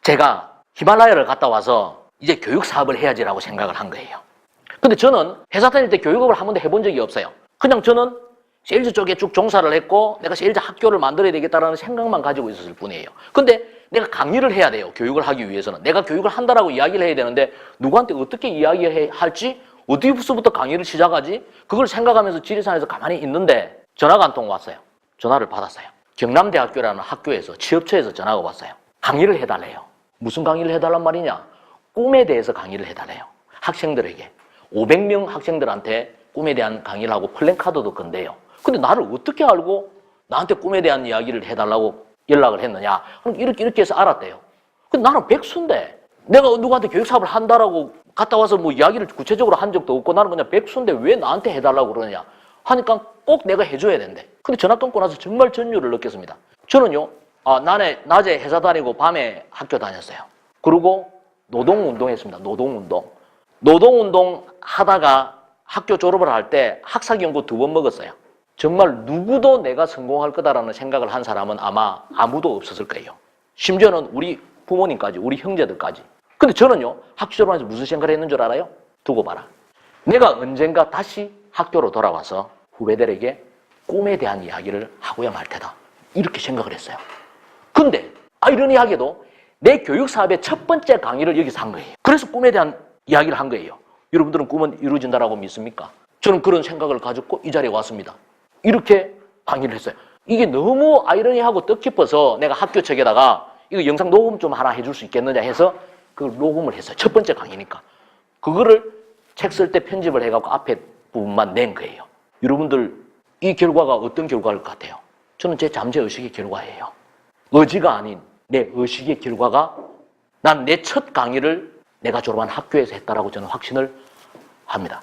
제가 히말라야를 갔다 와서 이제 교육 사업을 해야지라고 생각을 한 거예요. 근데 저는 회사 다닐 때 교육업을 한 번도 해본 적이 없어요. 그냥 저는 세일즈 쪽에 쭉 종사를 했고 내가 세일즈 학교를 만들어야 되겠다라는 생각만 가지고 있었을 뿐이에요. 근데 내가 강의를 해야 돼요. 교육을 하기 위해서는. 내가 교육을 한다라고 이야기를 해야 되는데 누구한테 어떻게 이야기할지 어디서부터 강의를 시작하지? 그걸 생각하면서 지리산에서 가만히 있는데 전화가 한 통 왔어요. 전화를 받았어요. 경남대학교라는 학교에서 취업처에서 전화가 왔어요. 강의를 해달래요. 무슨 강의를 해달란 말이냐? 꿈에 대해서 강의를 해달래요. 학생들에게. 500명 학생들한테 꿈에 대한 강의를 하고 플랜카드도 건대요. 근데 나를 어떻게 알고 나한테 꿈에 대한 이야기를 해달라고 연락을 했느냐? 이렇게 해서 알았대요. 근데 나는 백수인데 내가 누구한테 교육사업을 한다라고 갔다 와서 뭐 이야기를 구체적으로 한 적도 없고 나는 그냥 백수인데 왜 나한테 해달라고 그러느냐 하니까 꼭 내가 해줘야 된대. 근데 전화 끊고 나서 정말 전율을 느꼈습니다. 저는요, 낮에 회사 다니고 밤에 학교 다녔어요. 그리고 노동운동 했습니다. 노동운동 하다가 학교 졸업을 할 때 학사경고 2번 먹었어요. 정말 누구도 내가 성공할 거다라는 생각을 한 사람은 아마 아무도 없었을 거예요. 심지어는 우리 부모님까지, 우리 형제들까지. 근데 저는요, 학교 졸업하면서 무슨 생각을 했는 줄 알아요? 두고 봐라. 내가 언젠가 다시 학교로 돌아와서 후배들에게 꿈에 대한 이야기를 하고야 말 테다. 이렇게 생각을 했어요. 근데 아이러니하게도 내 교육사업의 첫 번째 강의를 여기서 한 거예요. 그래서 꿈에 대한 이야기를 한 거예요. 여러분들은 꿈은 이루어진다라고 믿습니까? 저는 그런 생각을 가지고 이 자리에 왔습니다. 이렇게 강의를 했어요. 이게 너무 아이러니하고 뜻깊어서 내가 학교 측에다가 이거 영상 녹음 좀 하나 해줄 수 있겠느냐 해서 그걸 녹음을 했어요. 첫 번째 강의니까. 그거를 책 쓸 때 편집을 해갖고 앞에 부분만 낸 거예요. 여러분들 이 결과가 어떤 결과일 것 같아요? 저는 제 잠재의식의 결과예요. 의지가 아닌 내 의식의 결과가 난 내 첫 강의를 내가 졸업한 학교에서 했다라고 저는 확신을 합니다.